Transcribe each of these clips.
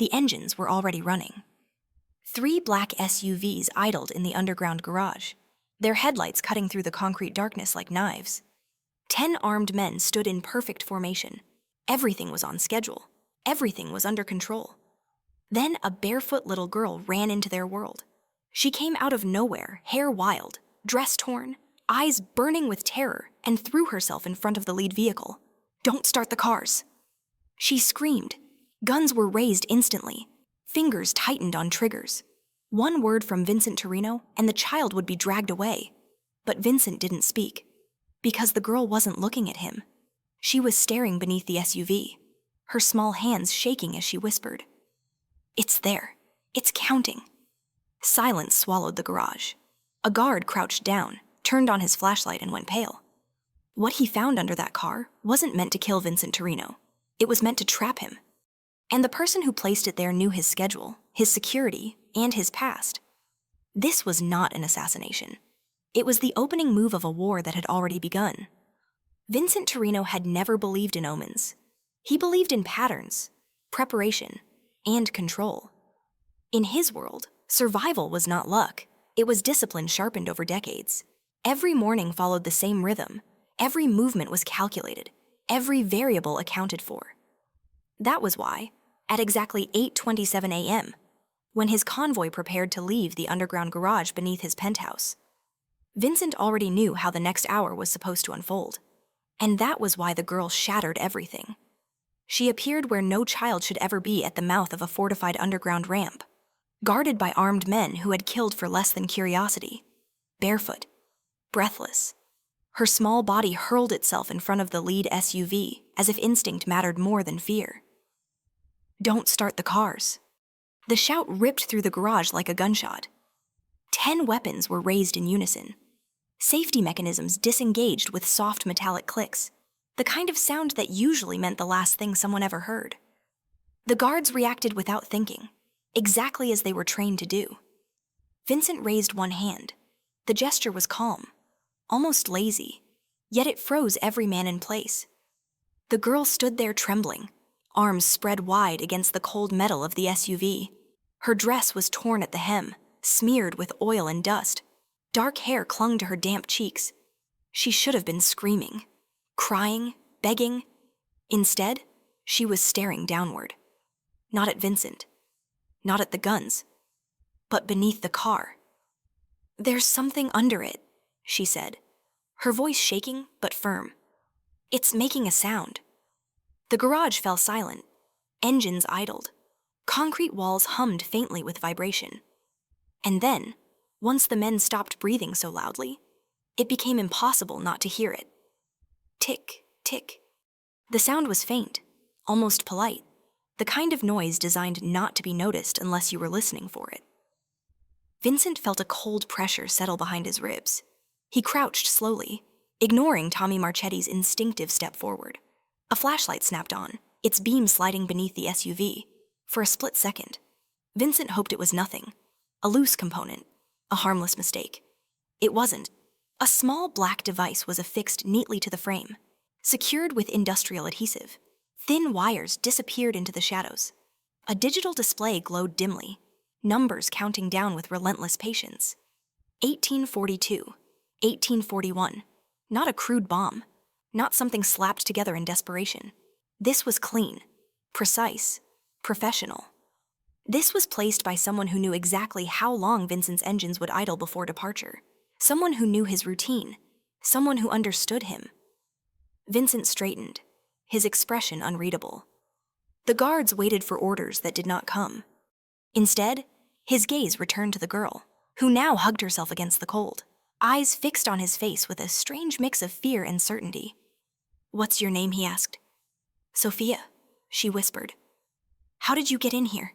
The engines were already running. 3 black SUVs idled in the underground garage, their headlights cutting through the concrete darkness like knives. 10 armed men stood in perfect formation. Everything was on schedule. Everything was under control. Then a barefoot little girl ran into their world. She came out of nowhere, hair wild, dress torn, eyes burning with terror, and threw herself in front of the lead vehicle. "Don't start the cars!" She screamed. Guns were raised instantly. Fingers tightened on triggers. One word from Vincent Torino, and the child would be dragged away. But Vincent didn't speak, because the girl wasn't looking at him. She was staring beneath the SUV, her small hands shaking as she whispered, "It's there. It's counting." Silence swallowed the garage. A guard crouched down, turned on his flashlight, and went pale. What he found under that car wasn't meant to kill Vincent Torino. It was meant to trap him. And the person who placed it there knew his schedule, his security, and his past. This was not an assassination. It was the opening move of a war that had already begun. Vincent Torino had never believed in omens. He believed in patterns, preparation, and control. In his world, survival was not luck. It was discipline sharpened over decades. Every morning followed the same rhythm. Every movement was calculated. Every variable accounted for. That was why, at exactly 8:27 a.m., when his convoy prepared to leave the underground garage beneath his penthouse, Vincent already knew how the next hour was supposed to unfold. And that was why the girl shattered everything. She appeared where no child should ever be, at the mouth of a fortified underground ramp, guarded by armed men who had killed for less than curiosity. Barefoot, breathless, her small body hurled itself in front of the lead SUV as if instinct mattered more than fear. "Don't start the cars." The shout ripped through the garage like a gunshot. 10 weapons were raised in unison. Safety mechanisms disengaged with soft metallic clicks, the kind of sound that usually meant the last thing someone ever heard. The guards reacted without thinking, exactly as they were trained to do. Vincent raised one hand. The gesture was calm, almost lazy, yet it froze every man in place. The girl stood there trembling, arms spread wide against the cold metal of the SUV. Her dress was torn at the hem, smeared with oil and dust. Dark hair clung to her damp cheeks. She should have been screaming, crying, begging. Instead, she was staring downward. Not at Vincent, not at the guns, but beneath the car. "There's something under it," she said, her voice shaking but firm. "It's making a sound." The garage fell silent. Engines idled. Concrete walls hummed faintly with vibration. And then, once the men stopped breathing so loudly, it became impossible not to hear it. Tick, tick. The sound was faint, almost polite, the kind of noise designed not to be noticed unless you were listening for it. Vincent felt a cold pressure settle behind his ribs. He crouched slowly, ignoring Tommy Marchetti's instinctive step forward. A flashlight snapped on, its beam sliding beneath the SUV. For a split second, Vincent hoped it was nothing, a loose component, a harmless mistake. It wasn't. A small black device was affixed neatly to the frame, secured with industrial adhesive. Thin wires disappeared into the shadows. A digital display glowed dimly, numbers counting down with relentless patience. 1842, 1841. Not a crude bomb, not something slapped together in desperation. This was clean, precise, professional. This was placed by someone who knew exactly how long Vincent's engines would idle before departure. Someone who knew his routine. Someone who understood him. Vincent straightened, his expression unreadable. The guards waited for orders that did not come. Instead, his gaze returned to the girl, who now hugged herself against the cold, eyes fixed on his face with a strange mix of fear and certainty. "What's your name?" he asked. "Sophia," she whispered. "How did you get in here?"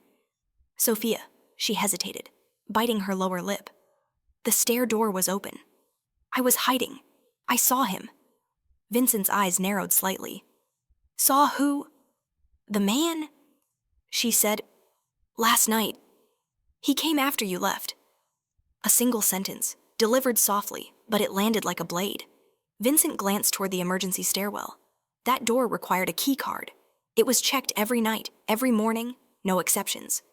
"Sophia," she hesitated, biting her lower lip. "The stair door was open. I was hiding. I saw him." Vincent's eyes narrowed slightly. "Saw who?" "The man," she said. "Last night. He came after you left." A single sentence, delivered softly, but it landed like a blade. Vincent glanced toward the emergency stairwell. That door required a key card. It was checked every night, every morning, No exceptions.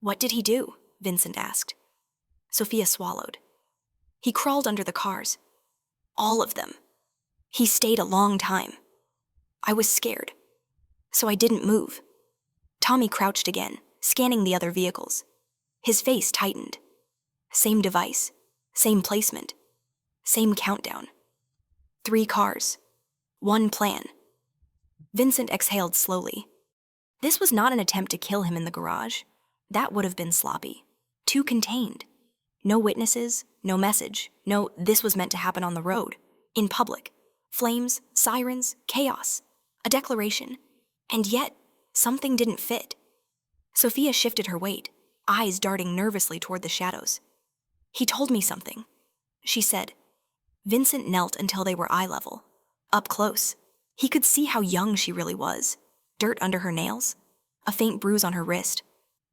What did he do? Vincent asked. Sophia swallowed. He crawled under the cars. All of them. He stayed a long time. I was scared, so I didn't move. Tommy crouched again, scanning the other vehicles. His face tightened. Same device, same placement, same countdown. 3 cars, 1 plan. Vincent exhaled slowly. This was not an attempt to kill him in the garage. That would have been sloppy. Too contained. No witnesses, no message. No, this was meant to happen on the road, in public. Flames, sirens, chaos. A declaration. And yet, something didn't fit. Sophia shifted her weight, eyes darting nervously toward the shadows. He told me something, she said. Vincent knelt until they were eye level. Up close, he could see how young she really was. Dirt under her nails, a faint bruise on her wrist.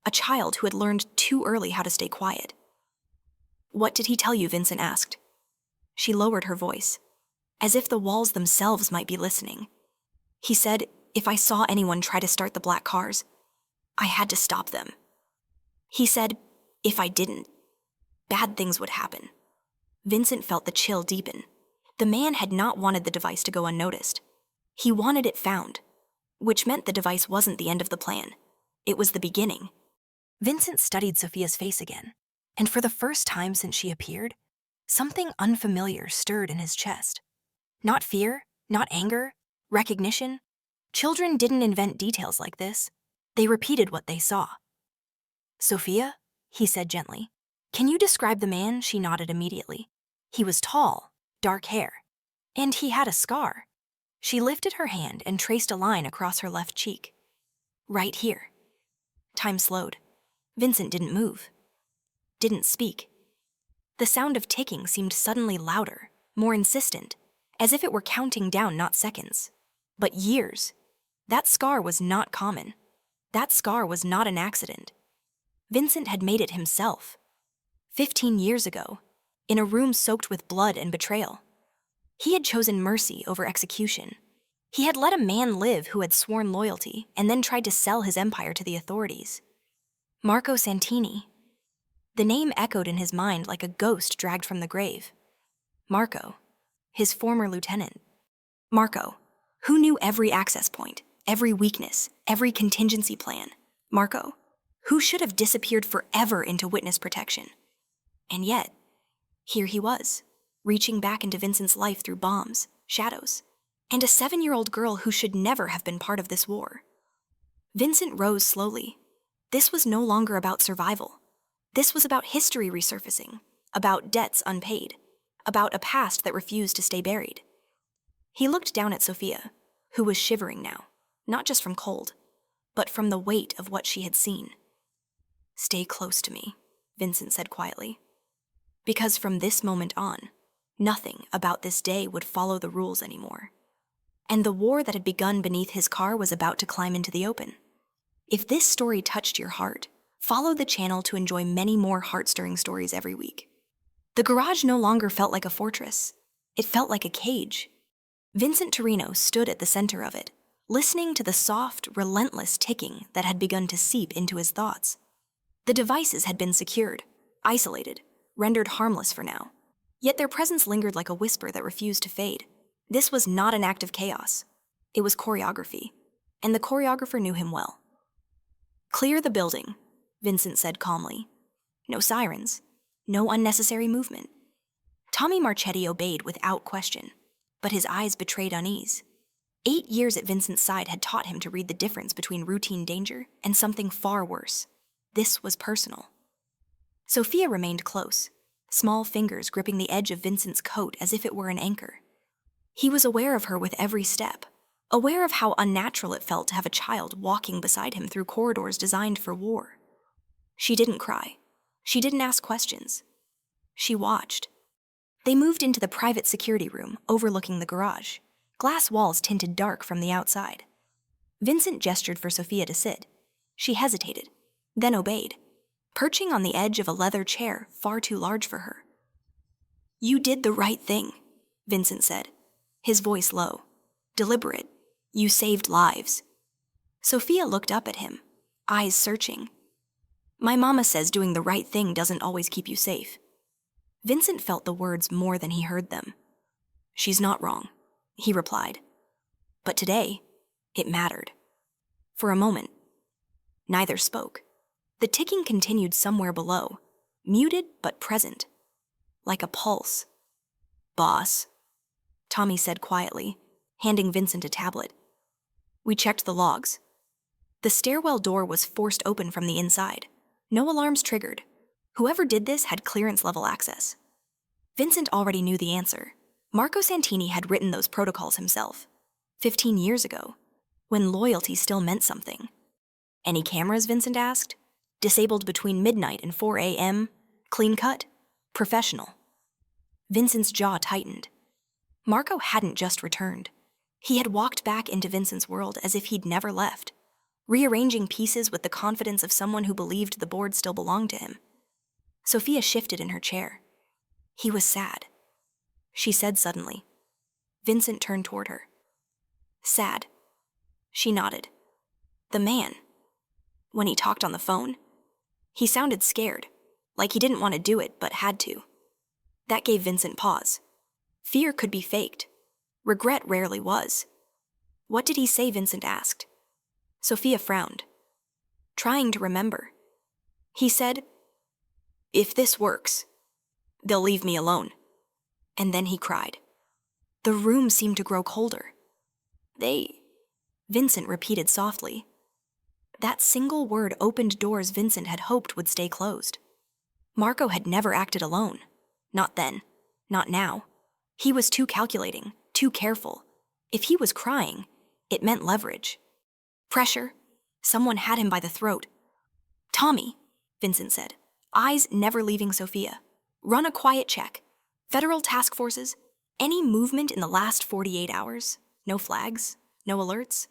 A child who had learned too early how to stay quiet. What did he tell you? Vincent asked. She lowered her voice, as if the walls themselves might be listening. He said, if I saw anyone try to start the black cars, I had to stop them. He said, if I didn't, bad things would happen. Vincent felt the chill deepen. The man had not wanted the device to go unnoticed. He wanted it found, which meant the device wasn't the end of the plan. It was the beginning. Vincent studied Sophia's face again, and for the first time since she appeared, something unfamiliar stirred in his chest. Not fear, not anger, recognition. Children didn't invent details like this. They repeated what they saw. Sophia, he said gently, can you describe the man? She nodded immediately. He was tall, dark hair, and he had a scar. She lifted her hand and traced a line across her left cheek. Right here. Time slowed. Vincent didn't move. Didn't speak. The sound of ticking seemed suddenly louder, more insistent, as if it were counting down not seconds, but years. That scar was not common. That scar was not an accident. Vincent had made it himself. 15 years ago, in a room soaked with blood and betrayal. He had chosen mercy over execution. He had let a man live who had sworn loyalty and then tried to sell his empire to the authorities. Marco Santini. The name echoed in his mind like a ghost dragged from the grave. Marco, his former lieutenant. Marco, who knew every access point, every weakness, every contingency plan. Marco, who should have disappeared forever into witness protection. And yet, here he was, reaching back into Vincent's life through bombs, shadows, and a 7-year-old girl who should never have been part of this war. Vincent rose slowly. This was no longer about survival. This was about history resurfacing, about debts unpaid, about a past that refused to stay buried. He looked down at Sophia, who was shivering now, not just from cold, but from the weight of what she had seen. Stay close to me, Vincent said quietly. Because from this moment on, nothing about this day would follow the rules anymore. And the war that had begun beneath his car was about to climb into the open. If this story touched your heart, follow the channel to enjoy many more heart-stirring stories every week. The garage no longer felt like a fortress. It felt like a cage. Vincent Torino stood at the center of it, listening to the soft, relentless ticking that had begun to seep into his thoughts. The devices had been secured, isolated, rendered harmless for now. Yet their presence lingered like a whisper that refused to fade. This was not an act of chaos. It was choreography, and the choreographer knew him well. Clear the building, Vincent said calmly. No sirens, no unnecessary movement. Tommy Marchetti obeyed without question, but his eyes betrayed unease. 8 years at Vincent's side had taught him to read the difference between routine danger and something far worse. This was personal. Sophia remained close, small fingers gripping the edge of Vincent's coat as if it were an anchor. He was aware of her with every step, aware of how unnatural it felt to have a child walking beside him through corridors designed for war. She didn't cry. She didn't ask questions. She watched. They moved into the private security room overlooking the garage, glass walls tinted dark from the outside. Vincent gestured for Sophia to sit. She hesitated, then obeyed, perching on the edge of a leather chair far too large for her. You did the right thing, Vincent said, his voice low, deliberate. You saved lives. Sophia looked up at him, eyes searching. My mama says doing the right thing doesn't always keep you safe. Vincent felt the words more than he heard them. She's not wrong, he replied. But today, it mattered. For a moment, neither spoke. The ticking continued somewhere below, muted but present, like a pulse. Boss, Tommy said quietly, handing Vincent a tablet. We checked the logs. The stairwell door was forced open from the inside. No alarms triggered. Whoever did this had clearance-level access. Vincent already knew the answer. Marco Santini had written those protocols himself, 15 years ago, when loyalty still meant something. Any cameras, Vincent asked? Disabled between midnight and 4 a.m., clean cut, professional. Vincent's jaw tightened. Marco hadn't just returned. He had walked back into Vincent's world as if he'd never left, rearranging pieces with the confidence of someone who believed the board still belonged to him. Sophia shifted in her chair. He was sad, she said suddenly. Vincent turned toward her. Sad. She nodded. The man. When he talked on the phone, he sounded scared, like he didn't want to do it but had to. That gave Vincent pause. Fear could be faked. Regret rarely was. What did he say? Vincent asked. Sophia frowned, trying to remember. He said, if this works, they'll leave me alone. And then he cried. The room seemed to grow colder. Vincent repeated softly. That single word opened doors Vincent had hoped would stay closed. Marco had never acted alone. Not then. Not now. He was too calculating, too careful. If he was crying, it meant leverage. Pressure. Someone had him by the throat. Tommy, Vincent said, eyes never leaving Sophia. Run a quiet check. Federal task forces. Any movement in the last 48 hours? No flags? No alerts?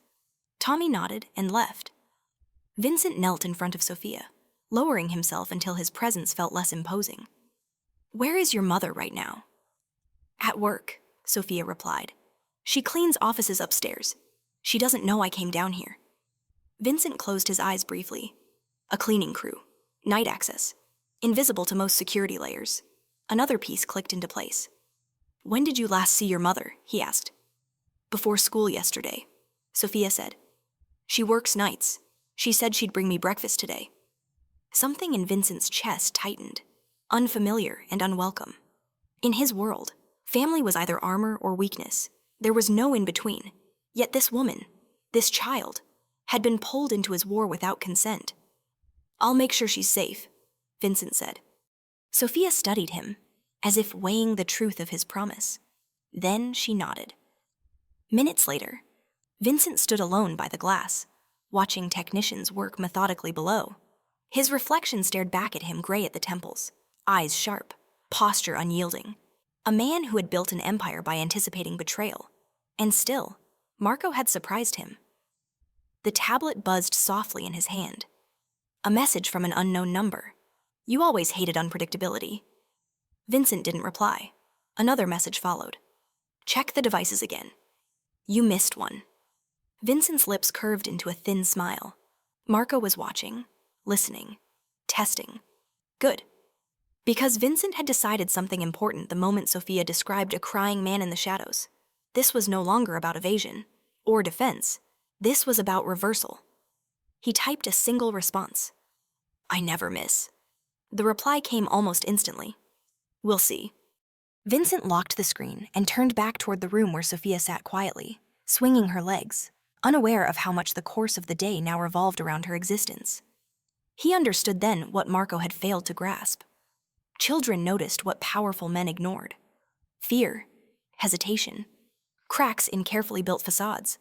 Tommy nodded and left. Vincent knelt in front of Sophia, lowering himself until his presence felt less imposing. Where is your mother right now? At work, Sophia replied. She cleans offices upstairs. She doesn't know I came down here. Vincent closed his eyes briefly. A cleaning crew. Night access. Invisible to most security layers. Another piece clicked into place. When did you last see your mother? He asked. Before school yesterday, Sophia said. She works nights. She said she'd bring me breakfast today. Something in Vincent's chest tightened, unfamiliar and unwelcome. In his world, family was either armor or weakness. There was no in between. Yet this woman, this child, had been pulled into his war without consent. I'll make sure she's safe, Vincent said. Sophia studied him, as if weighing the truth of his promise. Then she nodded. Minutes later, Vincent stood alone by the glass, watching technicians work methodically below. His reflection stared back at him, gray at the temples, eyes sharp, posture unyielding. A man who had built an empire by anticipating betrayal. And still, Marco had surprised him. The tablet buzzed softly in his hand. A message from an unknown number. You always hated unpredictability. Vincent didn't reply. Another message followed. Check the devices again. You missed one. Vincent's lips curved into a thin smile. Marco was watching, listening, testing. Good. Because Vincent had decided something important the moment Sophia described a crying man in the shadows. This was no longer about evasion or defense. This was about reversal. He typed a single response. I never miss. The reply came almost instantly. We'll see. Vincent locked the screen and turned back toward the room where Sophia sat quietly, swinging her legs, unaware of how much the course of the day now revolved around her existence. He understood then what Marco had failed to grasp. Children noticed what powerful men ignored. Fear, hesitation, cracks in carefully built facades.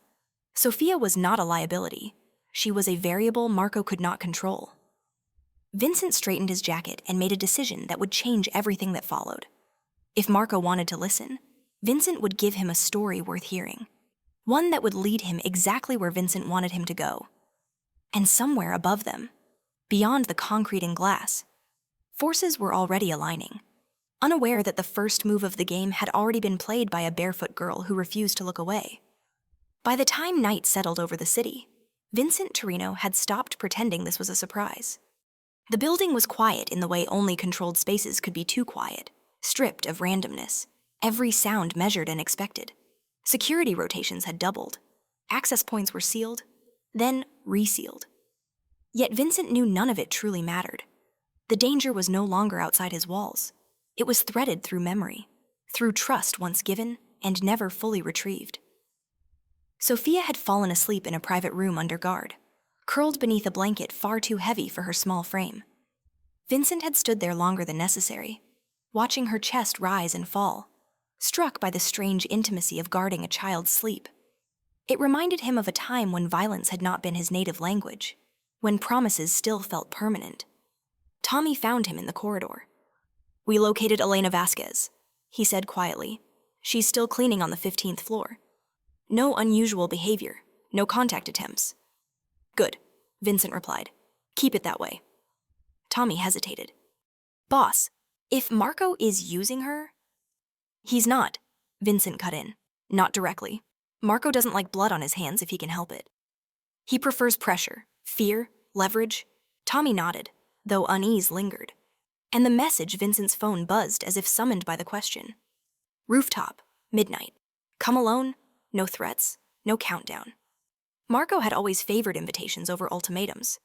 Sophia was not a liability. She was a variable Marco could not control. Vincent straightened his jacket and made a decision that would change everything that followed. If Marco wanted to listen, Vincent would give him a story worth hearing. One that would lead him exactly where Vincent wanted him to go. And somewhere above them, beyond the concrete and glass, forces were already aligning, unaware that the first move of the game had already been played by a barefoot girl who refused to look away. By the time night settled over the city, Vincent Torino had stopped pretending this was a surprise. The building was quiet in the way only controlled spaces could be too quiet, stripped of randomness, every sound measured and expected. Security rotations had doubled. Access points were sealed, then resealed. Yet Vincent knew none of it truly mattered. The danger was no longer outside his walls. It was threaded through memory, through trust once given and never fully retrieved. Sophia had fallen asleep in a private room under guard, curled beneath a blanket far too heavy for her small frame. Vincent had stood there longer than necessary, watching her chest rise and fall, struck by the strange intimacy of guarding a child's sleep. It reminded him of a time when violence had not been his native language, when promises still felt permanent. Tommy found him in the corridor. "We located Elena Vasquez," he said quietly. "She's still cleaning on the 15th floor. No unusual behavior, no contact attempts." "Good," Vincent replied. "Keep it that way." Tommy hesitated. "Boss, if Marco is using her—" "He's not," Vincent cut in. "Not directly. Marco doesn't like blood on his hands if he can help it. He prefers pressure, fear, leverage." Tommy nodded, though unease lingered. And the message Vincent's phone buzzed as if summoned by the question. "Rooftop, midnight. Come alone, no threats, no countdown." Marco had always favored invitations over ultimatums.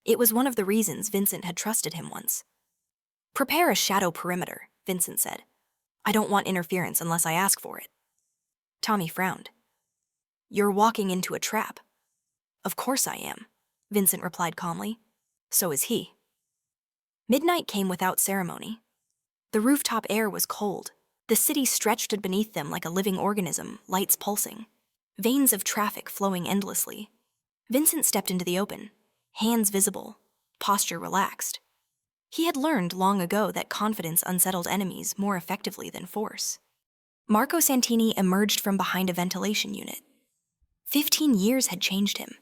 It was one of the reasons Vincent had trusted him once. "Prepare a shadow perimeter," Vincent said. "I don't want interference unless I ask for it." Tommy frowned. "You're walking into a trap." "Of course I am," Vincent replied calmly. "So is he." Midnight came without ceremony. The rooftop air was cold. The city stretched beneath them like a living organism, lights pulsing, veins of traffic flowing endlessly. Vincent stepped into the open, hands visible, posture relaxed. He had learned long ago that confidence unsettled enemies more effectively than force. Marco Santini emerged from behind a ventilation unit. 15 years had changed him.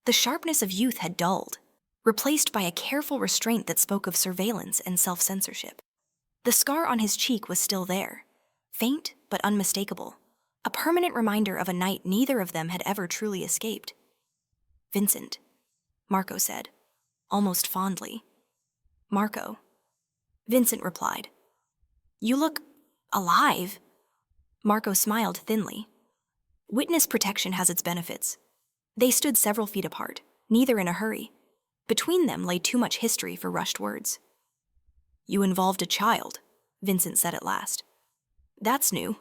The sharpness of youth had dulled, replaced by a careful restraint that spoke of surveillance and self-censorship. The scar on his cheek was still there, faint but unmistakable, a permanent reminder of a night neither of them had ever truly escaped. "Vincent," Marco said, almost fondly. "Marco." Vincent replied. "You look alive." Marco smiled thinly. Witness protection has its benefits. They stood several feet apart, neither in a hurry. Between them lay too much history for rushed words. "You involved a child," Vincent said at last. "That's new."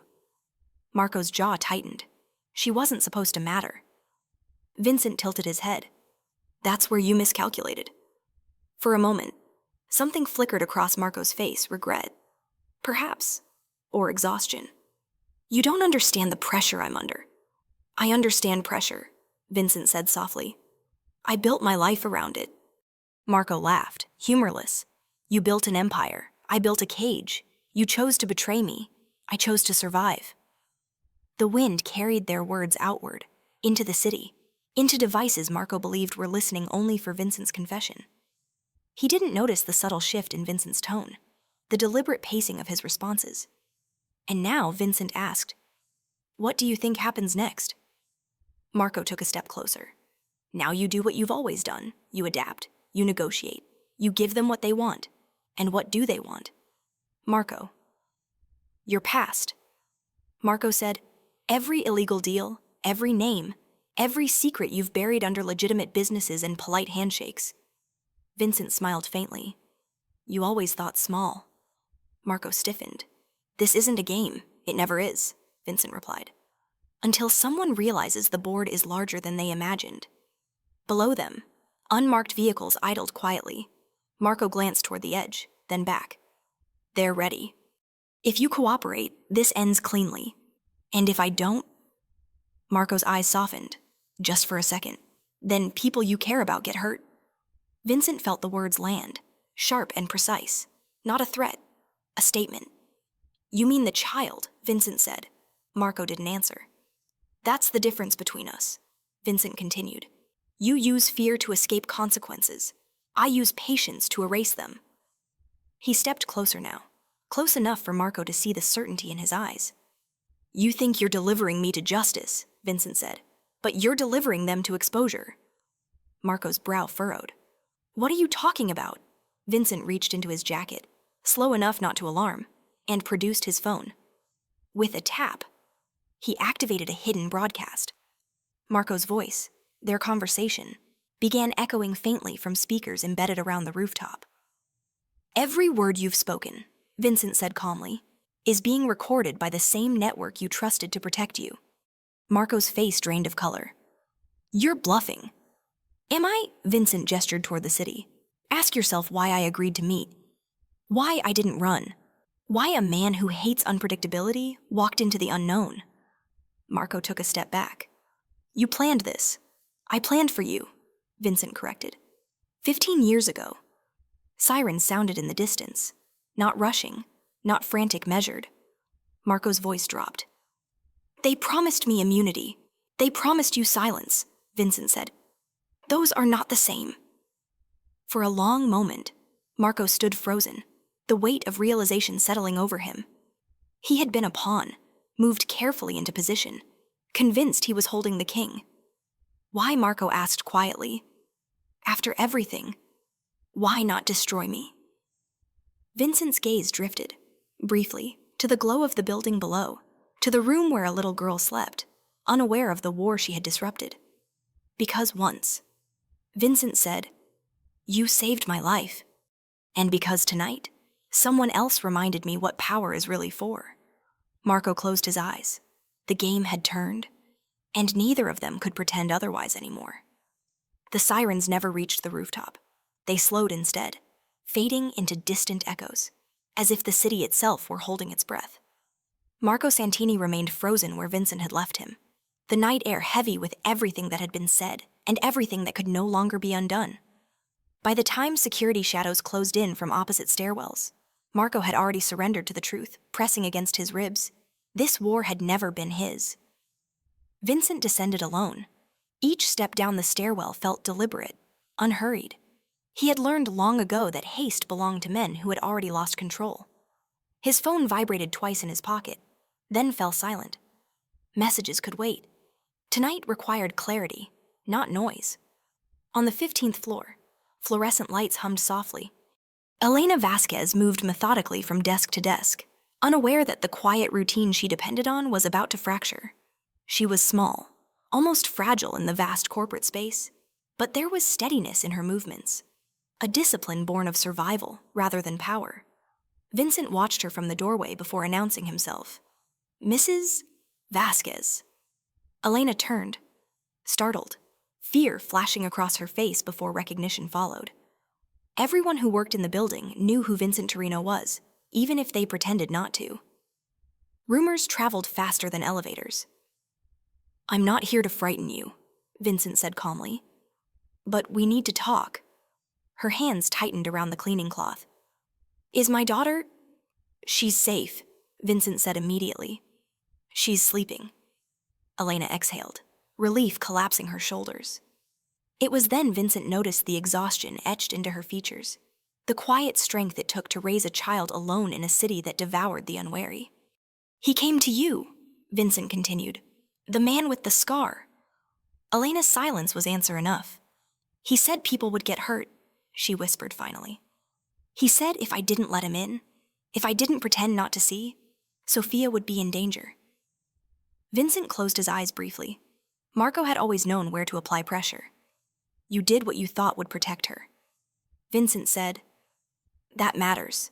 Marco's jaw tightened. She wasn't supposed to matter. Vincent tilted his head. "That's where you miscalculated." For a moment, something flickered across Marco's face, regret. Perhaps. Or exhaustion. "You don't understand the pressure I'm under." "I understand pressure," Vincent said softly. "I built my life around it." Marco laughed, humorless. "You built an empire. I built a cage. You chose to betray me. I chose to survive." The wind carried their words outward, into the city, into devices Marco believed were listening only for Vincent's confession. He didn't notice the subtle shift in Vincent's tone, the deliberate pacing of his responses. And now Vincent asked, "What do you think happens next?" Marco took a step closer. "Now you do what you've always done. You adapt. You negotiate. You give them what they want. And what do they want?" "Marco." "Your past." Marco said, "Every illegal deal, every name, every secret you've buried under legitimate businesses and polite handshakes." Vincent smiled faintly. "You always thought small." Marco stiffened. "This isn't a game. It never is," Vincent replied. "Until someone realizes the board is larger than they imagined." Below them, unmarked vehicles idled quietly. Marco glanced toward the edge, then back. "They're ready. If you cooperate, this ends cleanly. And if I don't—" Marco's eyes softened, just for a second. "Then people you care about get hurt." Vincent felt the words land, sharp and precise. Not a threat, a statement. "You mean the child," Vincent said. Marco didn't answer. "That's the difference between us," Vincent continued. "You use fear to escape consequences. I use patience to erase them." He stepped closer now, close enough for Marco to see the certainty in his eyes. "You think you're delivering me to justice," Vincent said, "but you're delivering them to exposure. Marco's brow furrowed. What are you talking about? Vincent reached into his jacket, slow enough not to alarm, and produced his phone. With a tap, he activated a hidden broadcast. Marco's voice, their conversation, began echoing faintly from speakers embedded around the rooftop. Every word you've spoken, Vincent said calmly, is being recorded by the same network you trusted to protect you. Marco's face drained of color. You're bluffing. Am I? Vincent gestured toward the city. Ask yourself why I agreed to meet. Why I didn't run. Why a man who hates unpredictability walked into the unknown. Marco took a step back. You planned this. I planned for you, Vincent corrected. 15 years ago. Sirens sounded in the distance. Not rushing, not frantic measured. Marco's voice dropped. They promised me immunity. They promised you silence, Vincent said. Those are not the same. For a long moment, Marco stood frozen, the weight of realization settling over him. He had been a pawn, moved carefully into position, convinced he was holding the king. Why, Marco asked quietly, after everything, why not destroy me? Vincent's gaze drifted, briefly, to the glow of the building below, to the room where a little girl slept, unaware of the war she had disrupted. Because once, Vincent said, you saved my life. And because tonight, someone else reminded me what power is really for. Marco closed his eyes. The game had turned, and neither of them could pretend otherwise anymore. The sirens never reached the rooftop. They slowed instead, fading into distant echoes, as if the city itself were holding its breath. Marco Santini remained frozen where Vincent had left him, the night air heavy with everything that had been said and everything that could no longer be undone. By the time security shadows closed in from opposite stairwells, Marco had already surrendered to the truth, pressing against his ribs. This war had never been his. Vincent descended alone. Each step down the stairwell felt deliberate, unhurried. He had learned long ago that haste belonged to men who had already lost control. His phone vibrated twice in his pocket, then fell silent. Messages could wait. Tonight required clarity, not noise. On the 15th floor, fluorescent lights hummed softly. Elena Vasquez moved methodically from desk to desk, unaware that the quiet routine she depended on was about to fracture. She was small, almost fragile in the vast corporate space, but there was steadiness in her movements, a discipline born of survival rather than power. Vincent watched her from the doorway before announcing himself. Mrs. Vasquez. Elena turned, startled, fear flashing across her face before recognition followed. Everyone who worked in the building knew who Vincent Torino was, even if they pretended not to. Rumors traveled faster than elevators. I'm not here to frighten you, Vincent said calmly. But we need to talk. Her hands tightened around the cleaning cloth. Is my daughter? She's safe, Vincent said immediately. She's sleeping. Elena exhaled, relief collapsing her shoulders. It was then Vincent noticed the exhaustion etched into her features, the quiet strength it took to raise a child alone in a city that devoured the unwary. He came to you, Vincent continued, the man with the scar. Elena's silence was answer enough. He said people would get hurt, she whispered finally. He said if I didn't let him in, if I didn't pretend not to see, Sophia would be in danger. Vincent closed his eyes briefly. Marco had always known where to apply pressure. You did what you thought would protect her. Vincent said, that matters.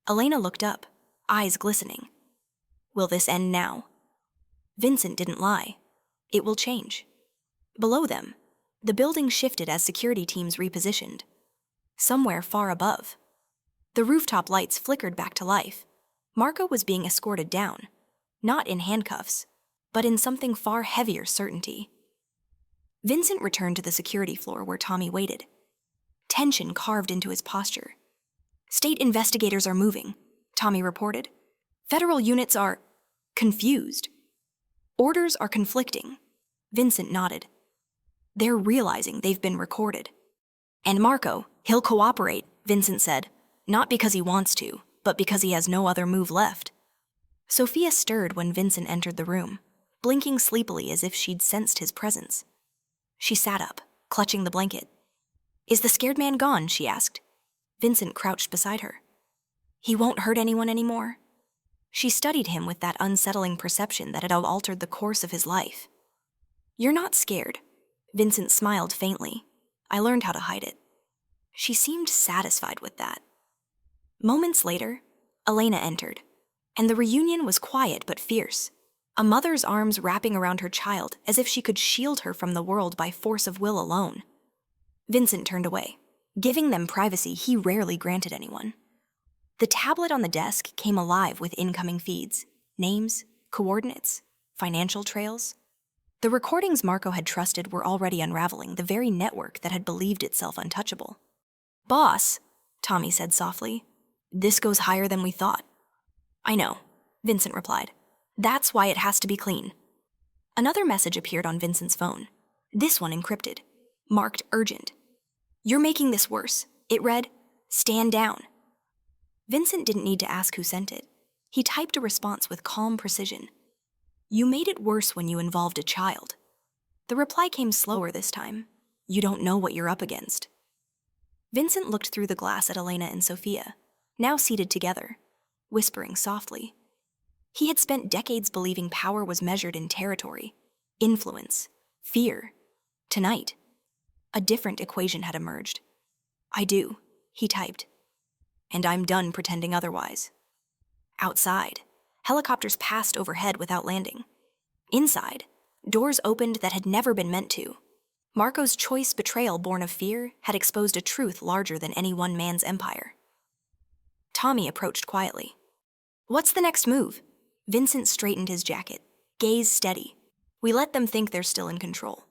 Elena looked up, eyes glistening. Will this end now? Vincent didn't lie. It will change. Below them, the building shifted as security teams repositioned. Somewhere far above, the rooftop lights flickered back to life. Marco was being escorted down, not in handcuffs, but in something far heavier certainty. Vincent returned to the security floor where Tommy waited. Tension carved into his posture. State investigators are moving, Tommy reported. Federal units are confused. Orders are conflicting. Vincent nodded. They're realizing they've been recorded. And Marco, he'll cooperate, Vincent said, not because he wants to, but because he has no other move left. Sophia stirred when Vincent entered the room, blinking sleepily as if she'd sensed his presence. She sat up, clutching the blanket. "Is the scared man gone?" she asked. Vincent crouched beside her. "He won't hurt anyone anymore." She studied him with that unsettling perception that had altered the course of his life. "You're not scared." Vincent smiled faintly. "I learned how to hide it." She seemed satisfied with that. Moments later, Elena entered, and the reunion was quiet but fierce, a mother's arms wrapping around her child as if she could shield her from the world by force of will alone. Vincent turned away, giving them privacy he rarely granted anyone. The tablet on the desk came alive with incoming feeds, names, coordinates, financial trails. The recordings Marco had trusted were already unraveling the very network that had believed itself untouchable. "Boss," Tommy said softly, "this goes higher than we thought." "I know," Vincent replied. "That's why it has to be clean." Another message appeared on Vincent's phone, this one encrypted, marked urgent. "You're making this worse." It read, "Stand down." Vincent didn't need to ask who sent it. He typed a response with calm precision. "You made it worse when you involved a child." The reply came slower this time. "You don't know what you're up against." Vincent looked through the glass at Elena and Sophia, now seated together, whispering softly. He had spent decades believing power was measured in territory, influence, fear. Tonight, a different equation had emerged. "I do," he typed. "And I'm done pretending otherwise." Outside, helicopters passed overhead without landing. Inside, doors opened that had never been meant to. Marco's choice betrayal born of fear had exposed a truth larger than any one man's empire. Tommy approached quietly. "What's the next move?" Vincent straightened his jacket, gaze steady. "We let them think they're still in control.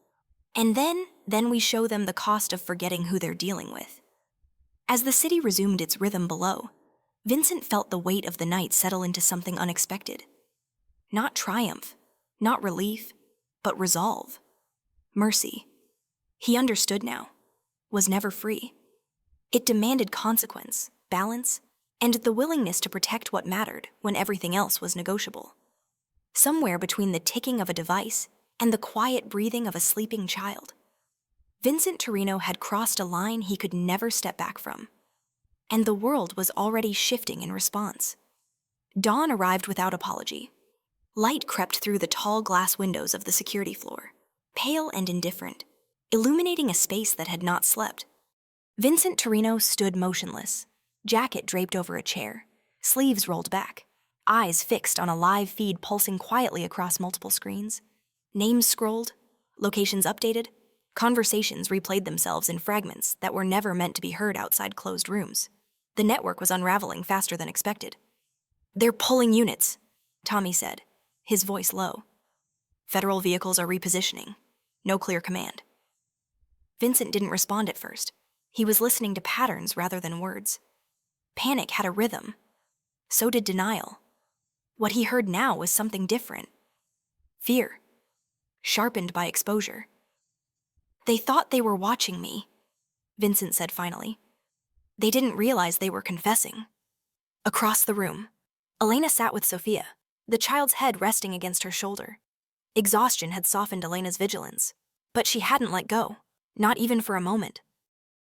And then we show them the cost of forgetting who they're dealing with." As the city resumed its rhythm below, Vincent felt the weight of the night settle into something unexpected. Not triumph, not relief, but resolve. Mercy. He understood now. Was never free. It demanded consequence, balance, and the willingness to protect what mattered when everything else was negotiable. Somewhere between the ticking of a device and the quiet breathing of a sleeping child, Vincent Torino had crossed a line he could never step back from. And the world was already shifting in response. Dawn arrived without apology. Light crept through the tall glass windows of the security floor, pale and indifferent, illuminating a space that had not slept. Vincent Torino stood motionless, jacket draped over a chair, sleeves rolled back, eyes fixed on a live feed pulsing quietly across multiple screens. Names scrolled, locations updated, conversations replayed themselves in fragments that were never meant to be heard outside closed rooms. The network was unraveling faster than expected. "They're pulling units," Tommy said, his voice low. "Federal vehicles are repositioning. No clear command." Vincent didn't respond at first. He was listening to patterns rather than words. Panic had a rhythm. So did denial. What he heard now was something different. Fear, sharpened by exposure. "They thought they were watching me," Vincent said finally. "They didn't realize they were confessing." Across the room, Elena sat with Sophia, the child's head resting against her shoulder. Exhaustion had softened Elena's vigilance, but she hadn't let go, not even for a moment.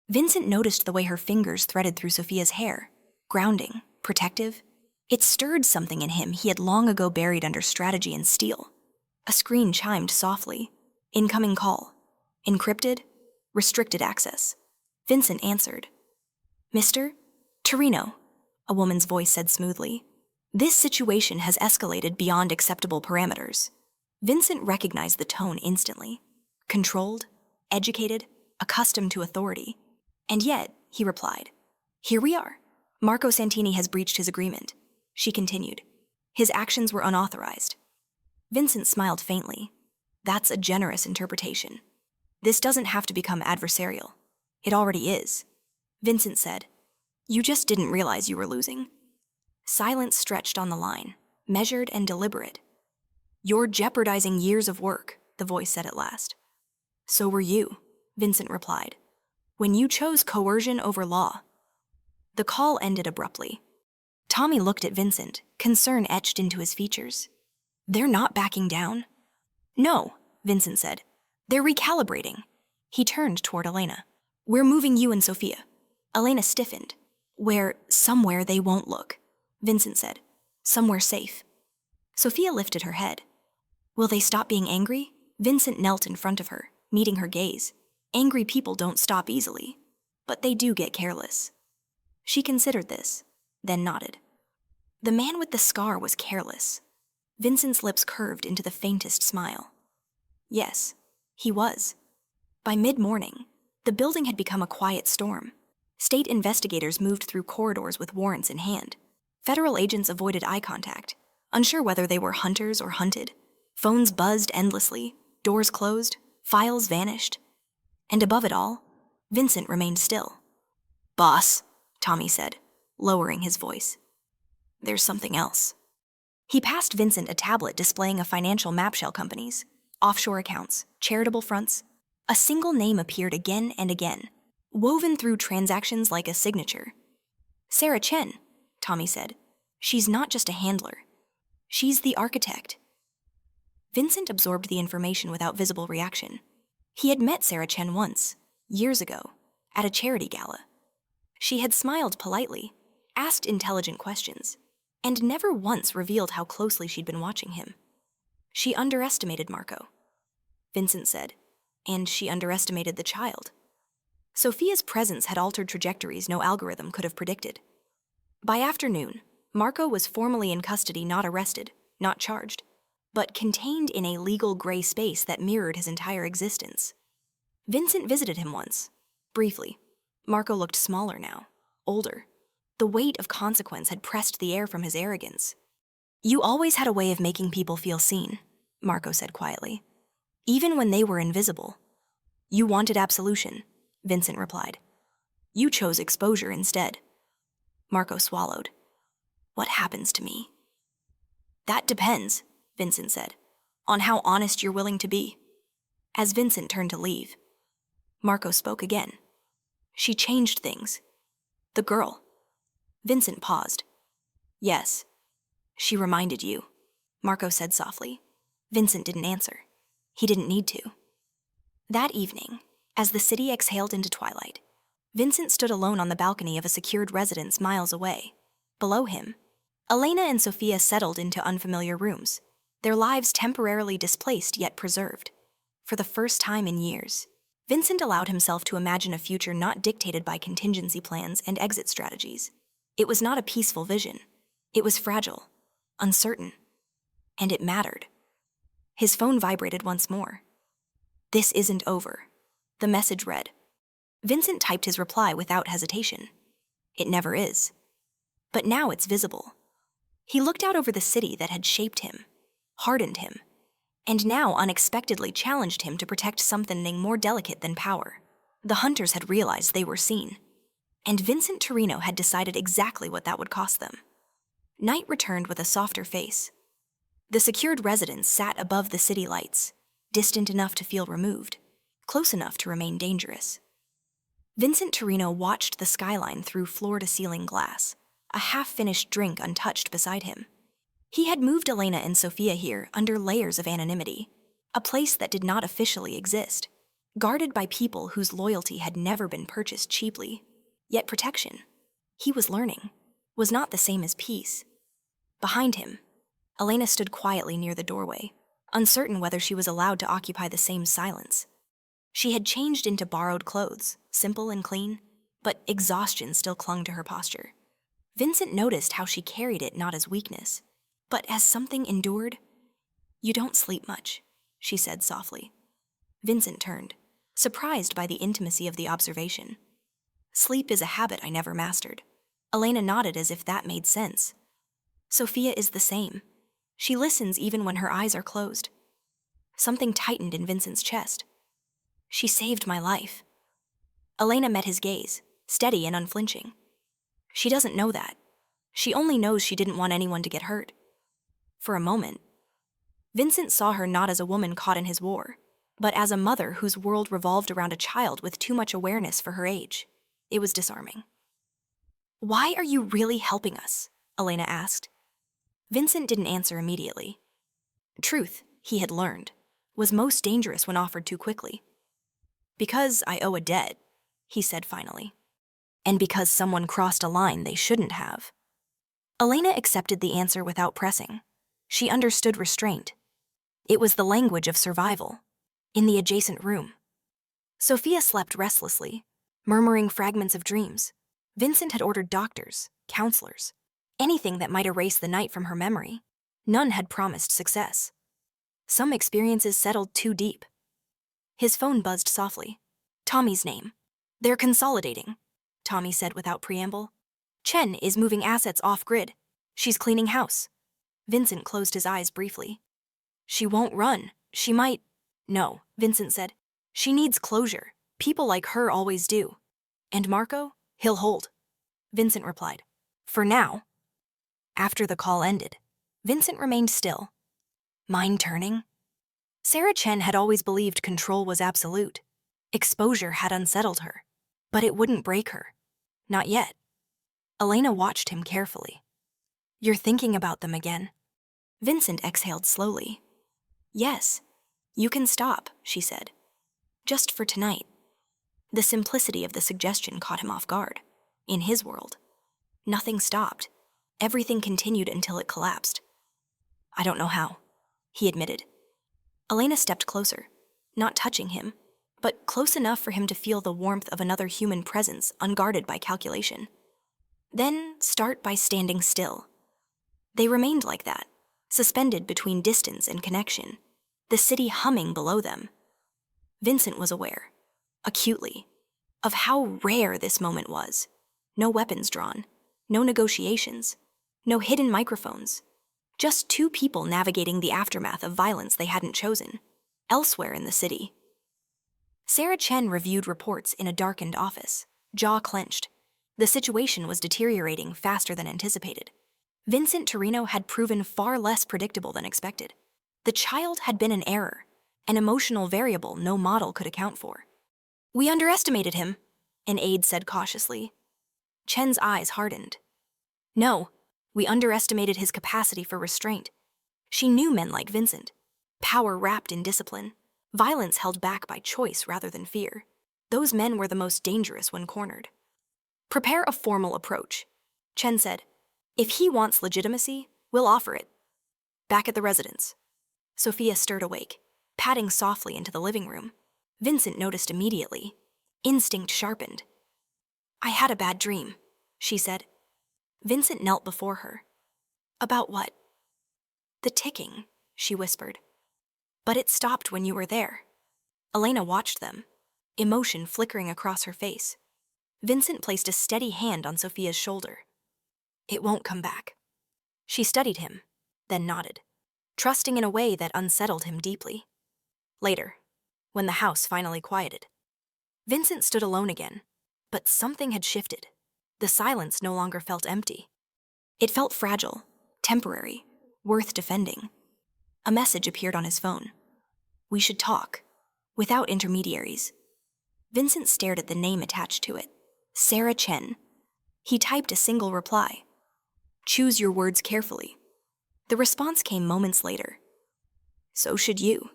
Vincent noticed the way her fingers threaded through Sophia's hair, grounding, protective. It stirred something in him he had long ago buried under strategy and steel. A screen chimed softly. Incoming call. Encrypted, restricted access. Vincent answered. "Mr. Torino," a woman's voice said smoothly. "This situation has escalated beyond acceptable parameters." Vincent recognized the tone instantly. Controlled, educated, accustomed to authority. "And yet," he replied, "here we are. Marco Santini has breached his agreement." She continued. "His actions were unauthorized." Vincent smiled faintly. "That's a generous interpretation. This doesn't have to become adversarial. It already is." Vincent said, "You just didn't realize you were losing." Silence stretched on the line, measured and deliberate. "You're jeopardizing years of work," the voice said at last. "So were you," Vincent replied, "when you chose coercion over law." The call ended abruptly. Tommy looked at Vincent, concern etched into his features. "They're not backing down?" "No," Vincent said. "They're recalibrating." He turned toward Elena. "We're moving you and Sophia." Elena stiffened. Somewhere they won't look," Vincent said. "Somewhere safe." Sophia lifted her head. "Will they stop being angry?" Vincent knelt in front of her, meeting her gaze. Angry people don't stop easily, but they do get careless. She considered this, then nodded. The man with the scar was careless. Vincent's lips curved into the faintest smile. Yes, he was. By mid-morning, the building had become a quiet storm. State investigators moved through corridors with warrants in hand. Federal agents avoided eye contact, unsure whether they were hunters or hunted. Phones buzzed endlessly, doors closed, files vanished. And above it all, Vincent remained still. "Boss," Tommy said, lowering his voice. "There's something else." He passed Vincent a tablet displaying a financial mapshell companies, offshore accounts, charitable fronts. A single name appeared again and again, woven through transactions like a signature. "Sarah Chen," Tommy said. "She's not just a handler. She's the architect." Vincent absorbed the information without visible reaction. He had met Sarah Chen once, years ago, at a charity gala. She had smiled politely, asked intelligent questions, and never once revealed how closely she'd been watching him. She underestimated Marco, Vincent said, and she underestimated the child. Sophia's presence had altered trajectories no algorithm could have predicted. By afternoon, Marco was formally in custody, not arrested, not charged, but contained in a legal gray space that mirrored his entire existence. Vincent visited him once, briefly. Marco looked smaller now, older. The weight of consequence had pressed the air from his arrogance. "You always had a way of making people feel seen," Marco said quietly, "even when they were invisible." "You wanted absolution," Vincent replied. "You chose exposure instead." Marco swallowed. "What happens to me?" "That depends," Vincent said, "on how honest you're willing to be." As Vincent turned to leave, Marco spoke again. "She changed things. The girl." Vincent paused. "Yes. She reminded you," Marco said softly. Vincent didn't answer. He didn't need to. That evening, as the city exhaled into twilight, Vincent stood alone on the balcony of a secured residence miles away. Below him, Elena and Sophia settled into unfamiliar rooms, their lives temporarily displaced yet preserved. For the first time in years, Vincent allowed himself to imagine a future not dictated by contingency plans and exit strategies. It was not a peaceful vision. It was fragile, uncertain, and it mattered. His phone vibrated once more. "This isn't over," the message read. Vincent typed his reply without hesitation. It never is. But now it's visible. He looked out over the city that had shaped him, hardened him, and now unexpectedly challenged him to protect something more delicate than power. The hunters had realized they were seen, and Vincent Torino had decided exactly what that would cost them. Night returned with a softer face. The secured residence sat above the city lights, distant enough to feel removed, close enough to remain dangerous. Vincent Torino watched the skyline through floor-to-ceiling glass, a half-finished drink untouched beside him. He had moved Elena and Sophia here under layers of anonymity, a place that did not officially exist, guarded by people whose loyalty had never been purchased cheaply. Yet protection, he was learning, was not the same as peace. Behind him, Elena stood quietly near the doorway, uncertain whether she was allowed to occupy the same silence. She had changed into borrowed clothes, simple and clean, but exhaustion still clung to her posture. Vincent noticed how she carried it not as weakness, but as something endured. "You don't sleep much," she said softly. Vincent turned, surprised by the intimacy of the observation. "Sleep is a habit I never mastered." Elena nodded as if that made sense. "Sophia is the same. She listens even when her eyes are closed." Something tightened in Vincent's chest. "She saved my life." Elena met his gaze, steady and unflinching. "She doesn't know that. She only knows she didn't want anyone to get hurt." For a moment, Vincent saw her not as a woman caught in his war, but as a mother whose world revolved around a child with too much awareness for her age. It was disarming. "Why are you really helping us?" Elena asked. Vincent didn't answer immediately. Truth, he had learned, was most dangerous when offered too quickly. Because I owe a debt, he said finally. And because someone crossed a line they shouldn't have. Elena accepted the answer without pressing. She understood restraint. It was the language of survival. In the adjacent room. Sophia slept restlessly, murmuring fragments of dreams. Vincent had ordered doctors, counselors, anything that might erase the night from her memory. None had promised success. Some experiences settled too deep. His phone buzzed softly. Tommy's name. They're consolidating, Tommy said without preamble. Chen is moving assets off-grid. She's cleaning house. Vincent closed his eyes briefly. She won't run. She might. No, Vincent said. She needs closure. People like her always do. And Marco? He'll hold. Vincent replied. For now. After the call ended, Vincent remained still. Mind turning? Sarah Chen had always believed control was absolute. Exposure had unsettled her. But it wouldn't break her. Not yet. Elena watched him carefully. You're thinking about them again. Vincent exhaled slowly. Yes. You can stop, she said. Just for tonight. The simplicity of the suggestion caught him off guard. In his world, nothing stopped. Everything continued until it collapsed. I don't know how, he admitted. Elena stepped closer, not touching him, but close enough for him to feel the warmth of another human presence unguarded by calculation. Then start by standing still. They remained like that, suspended between distance and connection, the city humming below them. Vincent was aware, acutely, of how rare this moment was. No weapons drawn, no negotiations, no hidden microphones. Just two people navigating the aftermath of violence they hadn't chosen, elsewhere in the city. Sarah Chen reviewed reports in a darkened office, jaw clenched. The situation was deteriorating faster than anticipated. Vincent Torino had proven far less predictable than expected. The child had been an error, an emotional variable no model could account for. We underestimated him, an aide said cautiously. Chen's eyes hardened. No, we underestimated his capacity for restraint. She knew men like Vincent. Power wrapped in discipline. Violence held back by choice rather than fear. Those men were the most dangerous when cornered. Prepare a formal approach, Chen said. If he wants legitimacy, we'll offer it. Back at the residence. Sophia stirred awake, padding softly into the living room. Vincent noticed immediately. Instinct sharpened. I had a bad dream, she said. Vincent knelt before her. About what? The ticking, she whispered. But it stopped when you were there. Elena watched them, emotion flickering across her face. Vincent placed a steady hand on Sophia's shoulder. It won't come back. She studied him, then nodded, trusting in a way that unsettled him deeply. Later, when the house finally quieted, Vincent stood alone again, but something had shifted. The silence no longer felt empty. It felt fragile, temporary, worth defending. A message appeared on his phone. We should talk, without intermediaries. Vincent stared at the name attached to it. Sarah Chen. He typed a single reply. Choose your words carefully. The response came moments later. So should you.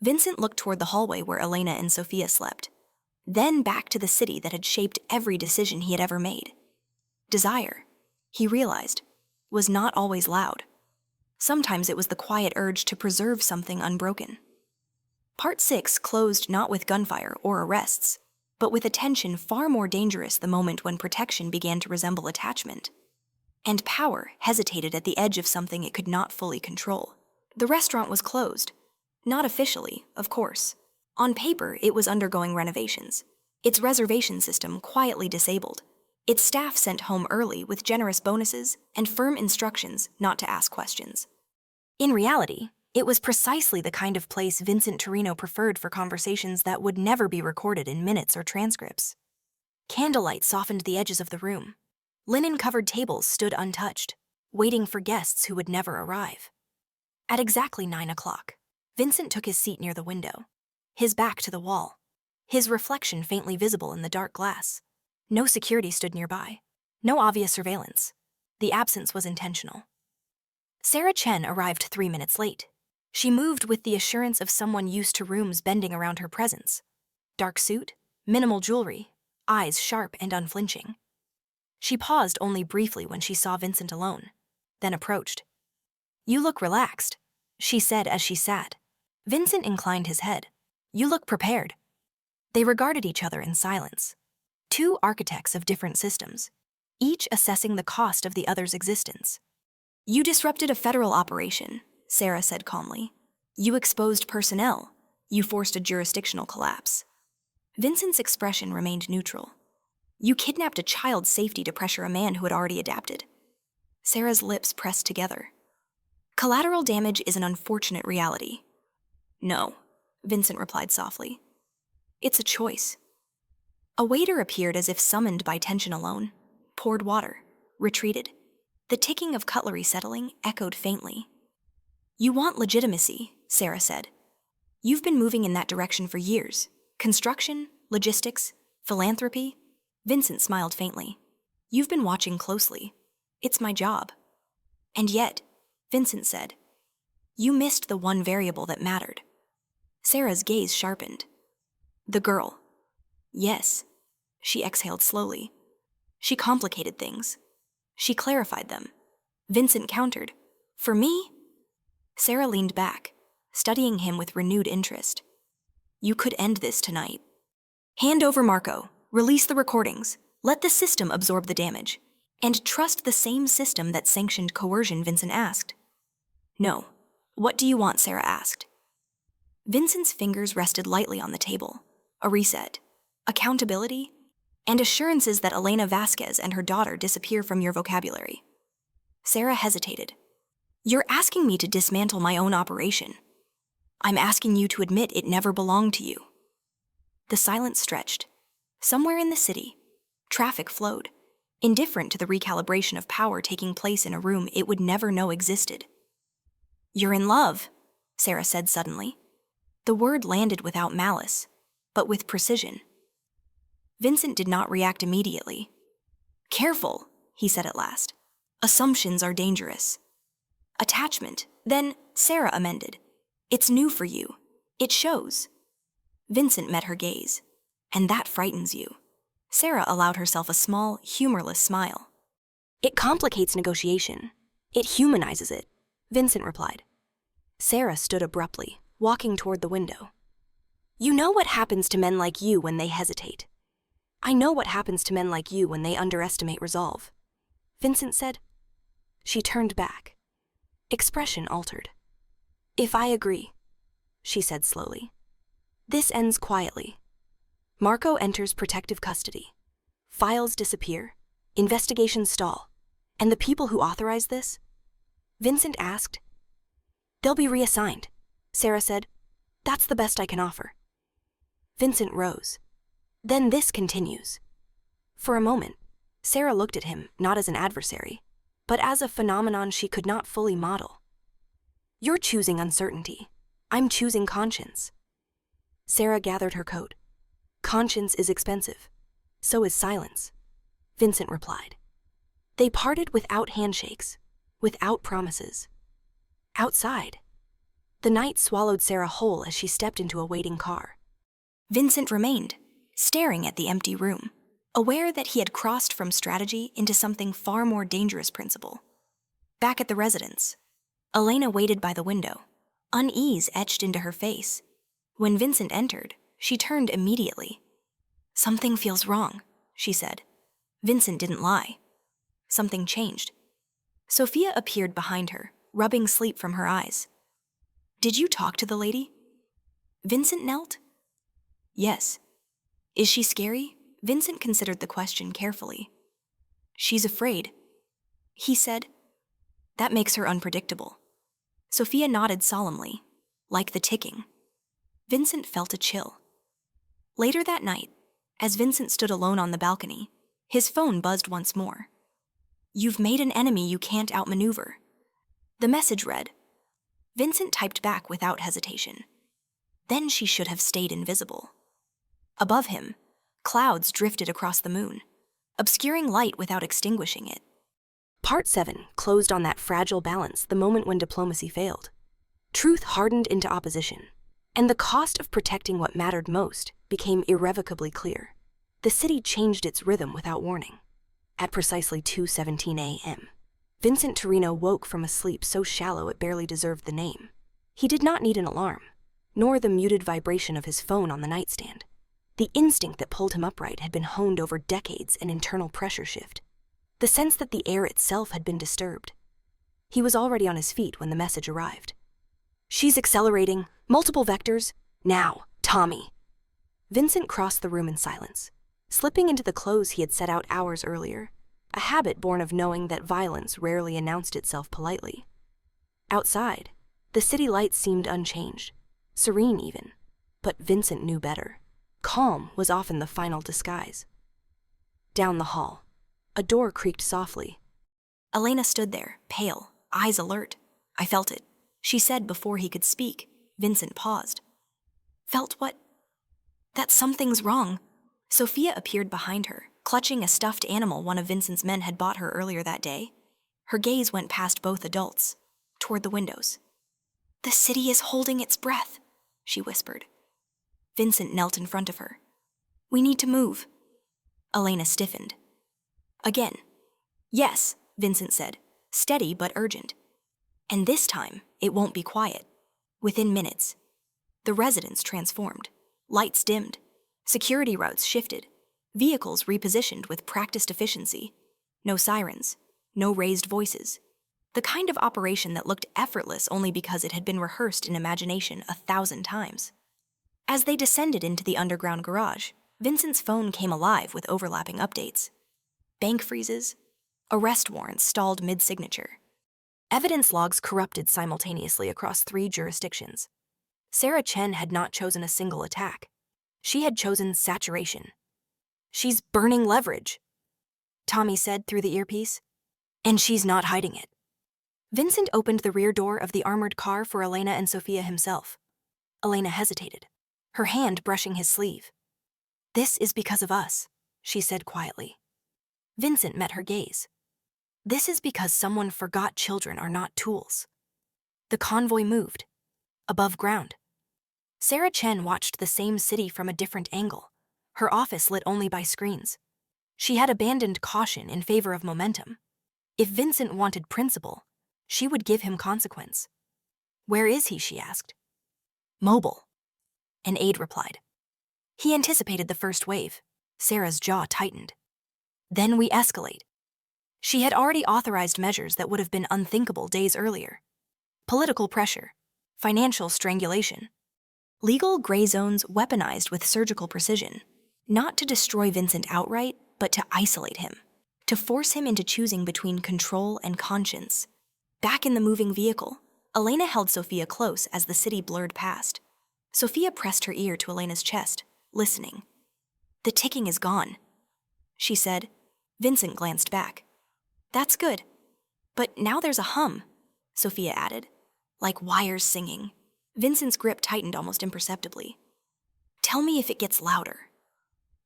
Vincent looked toward the hallway where Elena and Sophia slept, then back to the city that had shaped every decision he had ever made. Desire, he realized, was not always loud. Sometimes it was the quiet urge to preserve something unbroken. Part 6 closed not with gunfire or arrests, but with a tension far more dangerous the moment when protection began to resemble attachment. And power hesitated at the edge of something it could not fully control. The restaurant was closed. Not officially, of course. On paper, it was undergoing renovations. Its reservation system quietly disabled. Its staff sent home early with generous bonuses and firm instructions not to ask questions. In reality, it was precisely the kind of place Vincent Torino preferred for conversations that would never be recorded in minutes or transcripts. Candlelight softened the edges of the room. Linen-covered tables stood untouched, waiting for guests who would never arrive. At exactly 9 o'clock, Vincent took his seat near the window, his back to the wall, his reflection faintly visible in the dark glass. No security stood nearby, no obvious surveillance. The absence was intentional. Sarah Chen arrived 3 minutes late. She moved with the assurance of someone used to rooms bending around her presence. dark suit, minimal jewelry, eyes sharp and unflinching. She paused only briefly when she saw Vincent alone, then approached. "You look relaxed," she said as she sat. Vincent inclined his head. "You look prepared." They regarded each other in silence. Two architects of different systems, each assessing the cost of the other's existence. "You disrupted a federal operation," Sarah said calmly. "You exposed personnel. You forced a jurisdictional collapse." Vincent's expression remained neutral. "You kidnapped a child's safety to pressure a man who had already adapted." Sarah's lips pressed together. "Collateral damage is an unfortunate reality." "No," Vincent replied softly. "It's a choice." A waiter appeared as if summoned by tension alone, poured water, retreated. The ticking of cutlery settling echoed faintly. "You want legitimacy," Sarah said. "You've been moving in that direction for years. Construction, logistics, philanthropy." Vincent smiled faintly. "You've been watching closely. It's my job." "And yet," Vincent said, "you missed the one variable that mattered." Sarah's gaze sharpened. "The girl." "Yes." She exhaled slowly. "She complicated things. She clarified them." Vincent countered. "For me?" Sarah leaned back, studying him with renewed interest. "You could end this tonight. Hand over Marco, release the recordings, let the system absorb the damage, and trust the same system that sanctioned coercion," Vincent asked. "No. What do you want?" Sarah asked. Vincent's fingers rested lightly on the table. A reset, accountability, and assurances that Elena Vasquez and her daughter disappear from your vocabulary. Sarah hesitated. "You're asking me to dismantle my own operation. I'm asking you to admit it never belonged to you." The silence stretched. Somewhere in the city, traffic flowed, indifferent to the recalibration of power taking place in a room it would never know existed. "You're in love," Sarah said suddenly. The word landed without malice, but with precision. Vincent did not react immediately. "Careful," he said at last. "Assumptions are dangerous." "Attachment," then Sarah amended. "It's new for you. It shows." Vincent met her gaze. "And that frightens you." Sarah allowed herself a small, humorless smile. "It complicates negotiation. It humanizes it," Vincent replied. Sarah stood abruptly, walking toward the window. "You know what happens to men like you when they hesitate. I know what happens to men like you when they underestimate resolve," Vincent said. She turned back. Expression altered. "If I agree," she said slowly. "This ends quietly. Marco enters protective custody. Files disappear. Investigations stall. And the people who authorize this?" Vincent asked. "They'll be reassigned," Sarah said. "That's the best I can offer." Vincent rose. "Then this continues." For a moment, Sarah looked at him not as an adversary, but as a phenomenon she could not fully model. "You're choosing uncertainty. I'm choosing conscience." Sarah gathered her coat. "Conscience is expensive. So is silence," Vincent replied. They parted without handshakes, without promises. Outside, the night swallowed Sarah whole as she stepped into a waiting car. Vincent remained, staring at the empty room, aware that he had crossed from strategy into something far more dangerous principle. Back at the residence, Elena waited by the window, unease etched into her face. When Vincent entered, she turned immediately. "Something feels wrong," she said. Vincent didn't lie. Something changed. Sophia appeared behind her, rubbing sleep from her eyes. "Did you talk to the lady?" Vincent knelt. "Yes." "Is she scary?" Vincent considered the question carefully. "She's afraid," he said. "That makes her unpredictable." Sophia nodded solemnly, like the ticking. Vincent felt a chill. Later that night, as Vincent stood alone on the balcony, his phone buzzed once more. "You've made an enemy you can't outmaneuver." The message read. Vincent typed back without hesitation. Then she should have stayed invisible. Above him, clouds drifted across the moon, obscuring light without extinguishing it. Part 7 closed on that fragile balance, the moment when diplomacy failed. Truth hardened into opposition, and the cost of protecting what mattered most became irrevocably clear. The city changed its rhythm without warning. At precisely 2:17 a.m., Vincent Torino woke from a sleep so shallow it barely deserved the name. He did not need an alarm, nor the muted vibration of his phone on the nightstand. The instinct that pulled him upright had been honed over decades and internal pressure shift. The sense that the air itself had been disturbed. He was already on his feet when the message arrived. "She's accelerating, multiple vectors, now, Tommy." Vincent crossed the room in silence, slipping into the clothes he had set out hours earlier, a habit born of knowing that violence rarely announced itself politely. Outside, the city lights seemed unchanged, serene even, but Vincent knew better. Calm was often the final disguise. Down the hall, a door creaked softly. Elena stood there, pale, eyes alert. "I felt it," she said before he could speak. Vincent paused. "Felt what?" "That something's wrong." Sophia appeared behind her, clutching a stuffed animal one of Vincent's men had bought her earlier that day. Her gaze went past both adults, toward the windows. "The city is holding its breath," she whispered. Vincent knelt in front of her. "We need to move." Elena stiffened. Again. "Yes," Vincent said, steady but urgent. "And this time, it won't be quiet." Within minutes, the residence transformed. Lights dimmed. Security routes shifted. Vehicles repositioned with practiced efficiency. No sirens. No raised voices. The kind of operation that looked effortless only because it had been rehearsed in imagination 1,000 times. As they descended into the underground garage, Vincent's phone came alive with overlapping updates. Bank freezes. Arrest warrants stalled mid-signature. Evidence logs corrupted simultaneously across 3 jurisdictions. Sarah Chen had not chosen a single attack. She had chosen saturation. "She's burning leverage," Tommy said through the earpiece. "And she's not hiding it." Vincent opened the rear door of the armored car for Elena and Sophia himself. Elena hesitated, her hand brushing his sleeve. "This is because of us," she said quietly. Vincent met her gaze. "This is because someone forgot children are not tools." The convoy moved, above ground. Sarah Chen watched the same city from a different angle, her office lit only by screens. She had abandoned caution in favor of momentum. If Vincent wanted principle, she would give him consequence. "Where is he?" she asked. "Mobile," an aide replied. He anticipated the first wave. Sarah's jaw tightened. "Then we escalate." She had already authorized measures that would have been unthinkable days earlier. Political pressure, financial strangulation. Legal gray zones weaponized with surgical precision, not to destroy Vincent outright, but to isolate him, to force him into choosing between control and conscience. Back in the moving vehicle, Elena held Sophia close as the city blurred past. Sophia pressed her ear to Elena's chest, listening. "The ticking is gone," she said. Vincent glanced back. "That's good. But now there's a hum," Sophia added, "like wires singing." Vincent's grip tightened almost imperceptibly. "Tell me if it gets louder."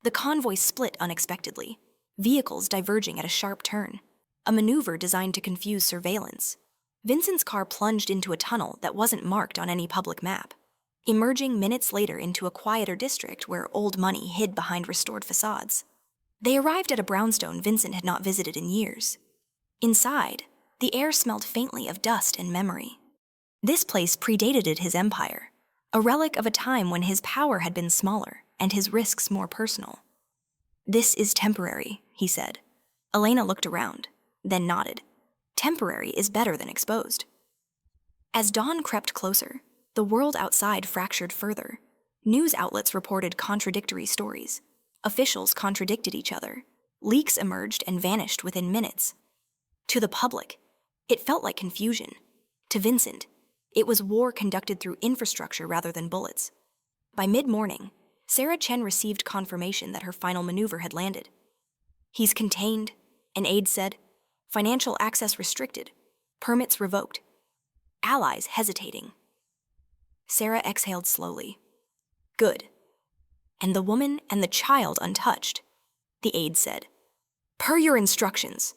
The convoy split unexpectedly, vehicles diverging at a sharp turn, a maneuver designed to confuse surveillance. Vincent's car plunged into a tunnel that wasn't marked on any public map, emerging minutes later into a quieter district where old money hid behind restored facades. They arrived at a brownstone Vincent had not visited in years. Inside, the air smelled faintly of dust and memory. This place predated his empire, a relic of a time when his power had been smaller and his risks more personal. "This is temporary," he said. Elena looked around, then nodded. Temporary is better than exposed. As dawn crept closer, the world outside fractured further. News outlets reported contradictory stories. Officials contradicted each other. Leaks emerged and vanished within minutes. To the public, it felt like confusion. To Vincent, it was war conducted through infrastructure rather than bullets. By mid-morning, Sarah Chen received confirmation that her final maneuver had landed. "He's contained," an aide said. "Financial access restricted. Permits revoked." Allies hesitating. Sarah exhaled slowly. "Good. And the woman and the child untouched," the aide said. "Per your instructions."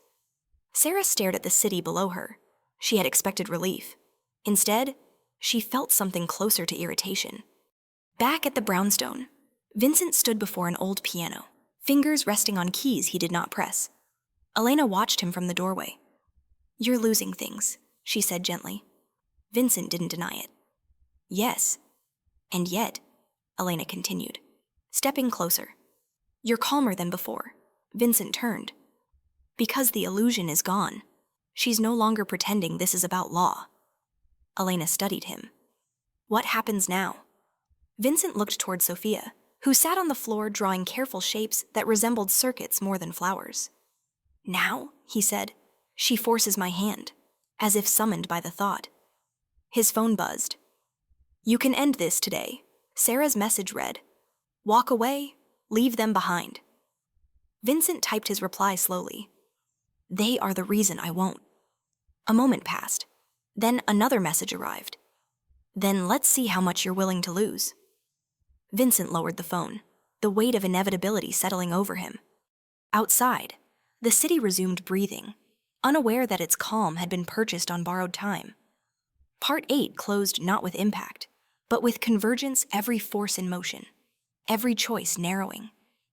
Sarah stared at the city below her. She had expected relief. Instead, she felt something closer to irritation. Back at the brownstone, Vincent stood before an old piano, fingers resting on keys he did not press. Elena watched him from the doorway. "You're losing things," she said gently. Vincent didn't deny it. "Yes. And yet," Elena continued, stepping closer. "You're calmer than before." Vincent turned. "Because the illusion is gone. She's no longer pretending this is about law." Elena studied him. "What happens now?" Vincent looked toward Sophia, who sat on the floor drawing careful shapes that resembled circuits more than flowers. "Now," he said, "she forces my hand, as if summoned by the thought." His phone buzzed. "You can end this today," Sarah's message read. "Walk away, leave them behind." Vincent typed his reply slowly. "They are the reason I won't." A moment passed. Then another message arrived. "Then let's see how much you're willing to lose." Vincent lowered the phone, the weight of inevitability settling over him. Outside, the city resumed breathing, unaware that its calm had been purchased on borrowed time. Part 8 closed not with impact, but with convergence, every force in motion, every choice narrowing,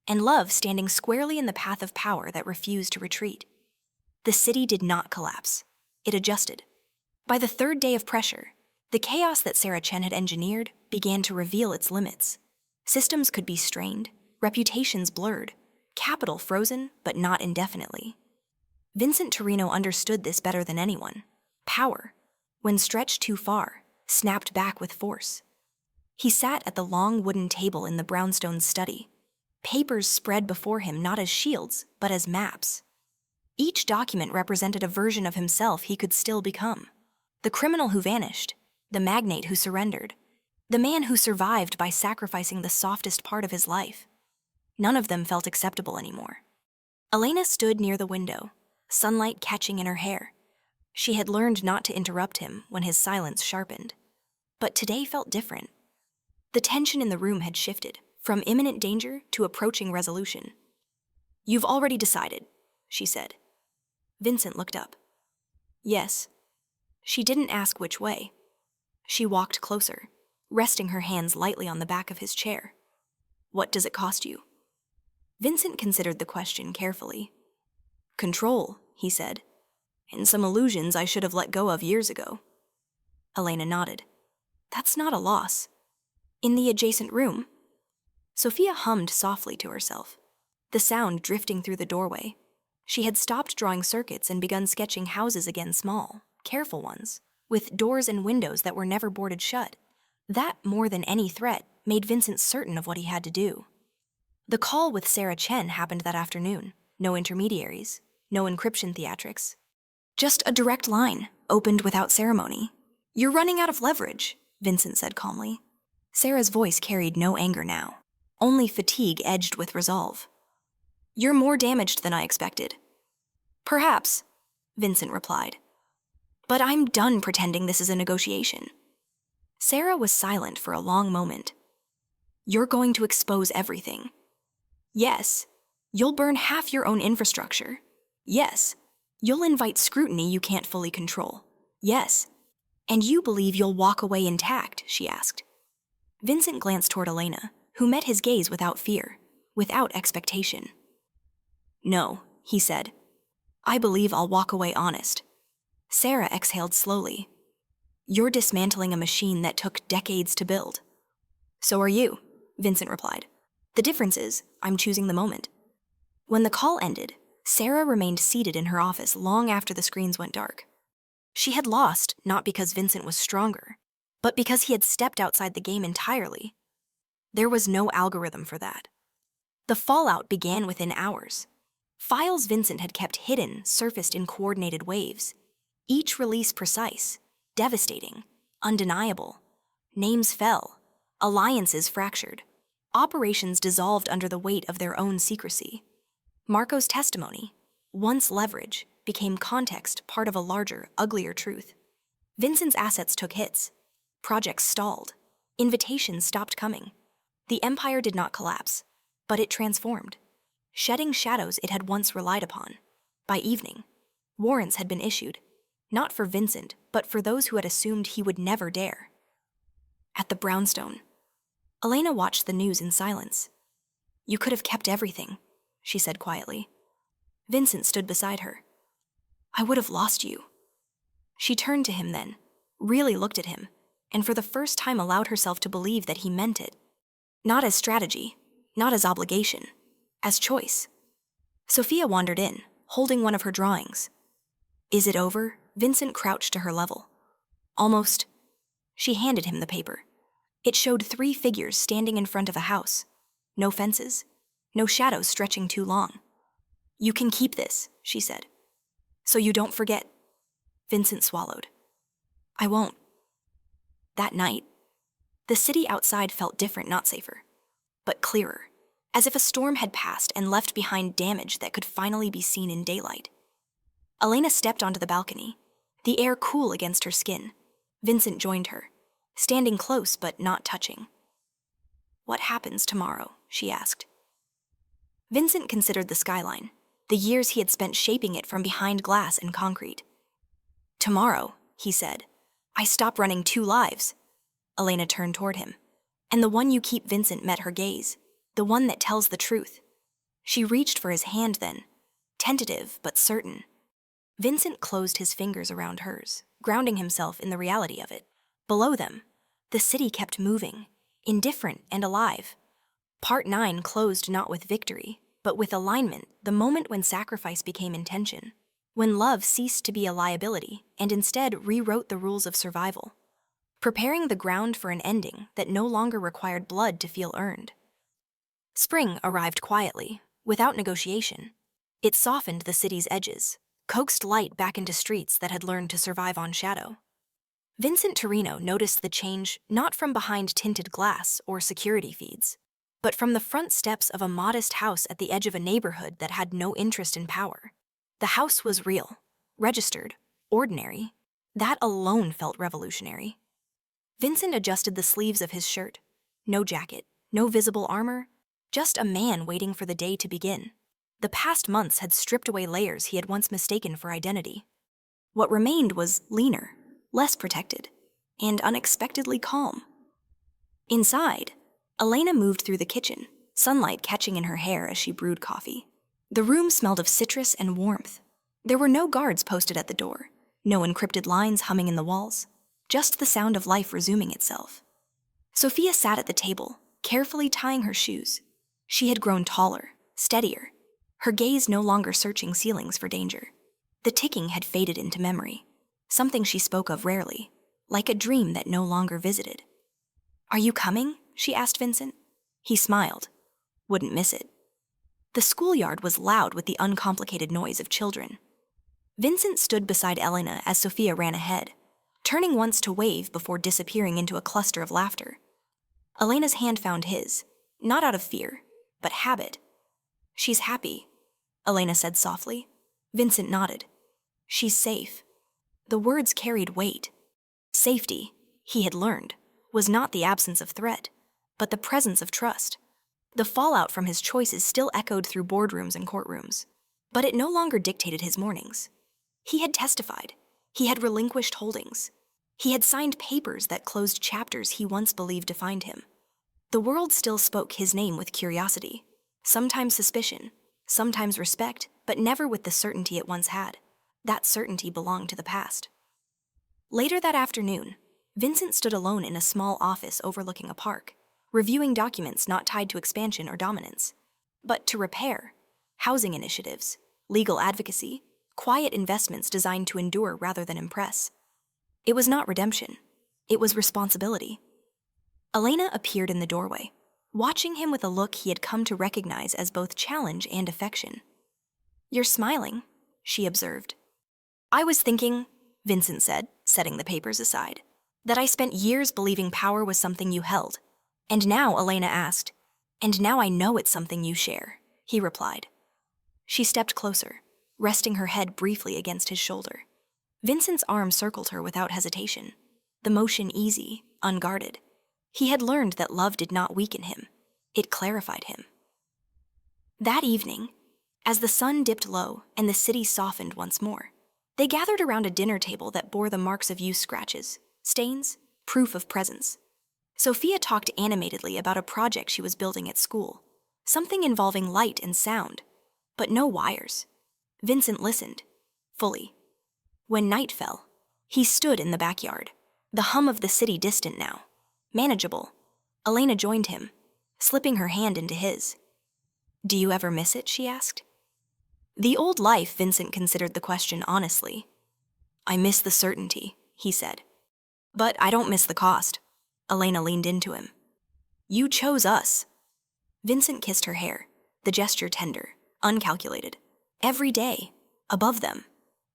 and love standing squarely in the path of power that refused to retreat. The city did not collapse. It adjusted. By the third day of pressure, the chaos that Sarah Chen had engineered began to reveal its limits. Systems could be strained, reputations blurred, capital frozen, but not indefinitely. Vincent Torino understood this better than anyone. Power, when stretched too far, snapped back with force. He sat at the long wooden table in the brownstone study, papers spread before him not as shields, but as maps. Each document represented a version of himself he could still become. The criminal who vanished, the magnate who surrendered, the man who survived by sacrificing the softest part of his life. None of them felt acceptable anymore. Elena stood near the window, sunlight catching in her hair. She had learned not to interrupt him when his silence sharpened. But today felt different. The tension in the room had shifted, from imminent danger to approaching resolution. "You've already decided," she said. Vincent looked up. "Yes." She didn't ask which way. She walked closer, resting her hands lightly on the back of his chair. "What does it cost you?" Vincent considered the question carefully. "Control," he said, "and some illusions I should have let go of years ago." Elena nodded. "That's not a loss." "In the adjacent room?" Sophia hummed softly to herself, the sound drifting through the doorway. She had stopped drawing circuits and begun sketching houses again, small, careful ones, with doors and windows that were never boarded shut. That, more than any threat, made Vincent certain of what he had to do. The call with Sarah Chen happened that afternoon. No intermediaries, no encryption theatrics. Just a direct line, opened without ceremony. "You're running out of leverage," Vincent said calmly. Sarah's voice carried no anger now, only fatigue edged with resolve. "You're more damaged than I expected." "Perhaps," Vincent replied. "But I'm done pretending this is a negotiation." Sarah was silent for a long moment. "You're going to expose everything." "Yes." "You'll burn half your own infrastructure." "Yes." "You'll invite scrutiny you can't fully control." "Yes." "And you believe you'll walk away intact?" she asked. Vincent glanced toward Elena, who met his gaze without fear, without expectation. "No," he said. "I believe I'll walk away honest." Sarah exhaled slowly. "You're dismantling a machine that took decades to build." "So are you," Vincent replied. "The difference is, I'm choosing the moment." When the call ended, Sarah remained seated in her office long after the screens went dark. She had lost not because Vincent was stronger, but because he had stepped outside the game entirely. There was no algorithm for that. The fallout began within hours. Files Vincent had kept hidden surfaced in coordinated waves, each release precise, devastating, undeniable. Names fell, alliances fractured, operations dissolved under the weight of their own secrecy. Marco's testimony, once leverage, became context, part of a larger, uglier truth. Vincent's assets took hits. Projects stalled. Invitations stopped coming. The empire did not collapse, but it transformed, shedding shadows it had once relied upon. By evening, warrants had been issued, not for Vincent, but for those who had assumed he would never dare. At the brownstone, Elena watched the news in silence. You could have kept everything, she said quietly. Vincent stood beside her. I would have lost you. She turned to him then, really looked at him, and for the first time allowed herself to believe that he meant it. Not as strategy, not as obligation, as choice. Sophia wandered in, holding one of her drawings. Is it over? Vincent crouched to her level. Almost. She handed him the paper. It showed 3 figures standing in front of a house. No fences, no shadows stretching too long. You can keep this, she said. So you don't forget. Vincent swallowed. I won't. That night, the city outside felt different, not safer, but clearer, as if a storm had passed and left behind damage that could finally be seen in daylight. Elena stepped onto the balcony, the air cool against her skin. Vincent joined her, standing close but not touching. What happens tomorrow? She asked. Vincent considered the skyline, the years he had spent shaping it from behind glass and concrete. Tomorrow, he said, I stop running 2 lives. Elena turned toward him, and the one you keep. Vincent met her gaze, the one that tells the truth. She reached for his hand then, tentative but certain. Vincent closed his fingers around hers, grounding himself in the reality of it. Below them, the city kept moving, indifferent and alive. Part 9 closed not with victory, but with alignment, the moment when sacrifice became intention, when love ceased to be a liability and instead rewrote the rules of survival, preparing the ground for an ending that no longer required blood to feel earned. Spring arrived quietly, without negotiation. It softened the city's edges, coaxed light back into streets that had learned to survive on shadow. Vincent Torino noticed the change not from behind tinted glass or security feeds, but from the front steps of a modest house at the edge of a neighborhood that had no interest in power. The house was real, registered, ordinary. That alone felt revolutionary. Vincent adjusted the sleeves of his shirt. No jacket, no visible armor, just a man waiting for the day to begin. The past months had stripped away layers he had once mistaken for identity. What remained was leaner, less protected, and unexpectedly calm. Inside, Elena moved through the kitchen, sunlight catching in her hair as she brewed coffee. The room smelled of citrus and warmth. There were no guards posted at the door, no encrypted lines humming in the walls, just the sound of life resuming itself. Sophia sat at the table, carefully tying her shoes. She had grown taller, steadier, her gaze no longer searching ceilings for danger. The ticking had faded into memory, something she spoke of rarely, like a dream that no longer visited. Are you coming? She asked Vincent. He smiled. Wouldn't miss it. The schoolyard was loud with the uncomplicated noise of children. Vincent stood beside Elena as Sophia ran ahead, turning once to wave before disappearing into a cluster of laughter. Elena's hand found his, not out of fear, but habit. She's happy, Elena said softly. Vincent nodded. She's safe. The words carried weight. Safety, he had learned, was not the absence of threat, but the presence of trust. The fallout from his choices still echoed through boardrooms and courtrooms, but it no longer dictated his mornings. He had testified. He had relinquished holdings. He had signed papers that closed chapters he once believed defined him. The world still spoke his name with curiosity, sometimes suspicion, sometimes respect, but never with the certainty it once had. That certainty belonged to the past. Later that afternoon, Vincent stood alone in a small office overlooking a park, reviewing documents not tied to expansion or dominance, but to repair, housing initiatives, legal advocacy, quiet investments designed to endure rather than impress. It was not redemption. It was responsibility. Elena appeared in the doorway, watching him with a look he had come to recognize as both challenge and affection. You're smiling, she observed. I was thinking, Vincent said, setting the papers aside, that I spent years believing power was something you held. And now, Elena asked, and now I know it's something you share, he replied. She stepped closer, resting her head briefly against his shoulder. Vincent's arm circled her without hesitation, the motion easy, unguarded. He had learned that love did not weaken him. It clarified him. That evening, as the sun dipped low and the city softened once more, they gathered around a dinner table that bore the marks of use scratches, stains, proof of presence. Sophia talked animatedly about a project she was building at school. something involving light and sound, but no wires. Vincent listened, fully. When night fell, he stood in the backyard, the hum of the city distant now, manageable. Elena joined him, slipping her hand into his. "Do you ever miss it?" she asked. The old life, Vincent considered the question honestly. "I miss the certainty," he said. "But I don't miss the cost." Elena leaned into him. "You chose us." Vincent kissed her hair, the gesture tender, uncalculated. Every day, above them,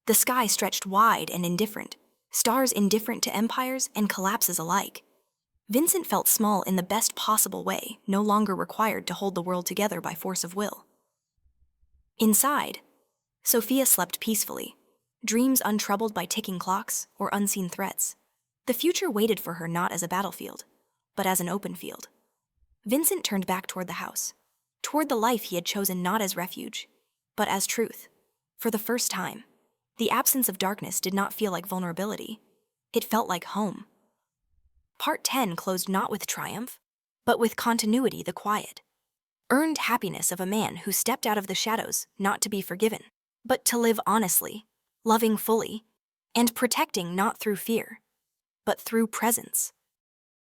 the sky stretched wide and indifferent, stars indifferent to empires and collapses alike. Vincent felt small in the best possible way, no longer required to hold the world together by force of will. Inside, Sophia slept peacefully, dreams untroubled by ticking clocks or unseen threats. The future waited for her not as a battlefield, but as an open field. Vincent turned back toward the house, toward the life he had chosen not as refuge, but as truth. For the first time, the absence of darkness did not feel like vulnerability. It felt like home. Part 10 closed not with triumph, but with continuity, the quiet, earned happiness of a man who stepped out of the shadows not to be forgiven, but to live honestly, loving fully, and protecting not through fear, but through presence.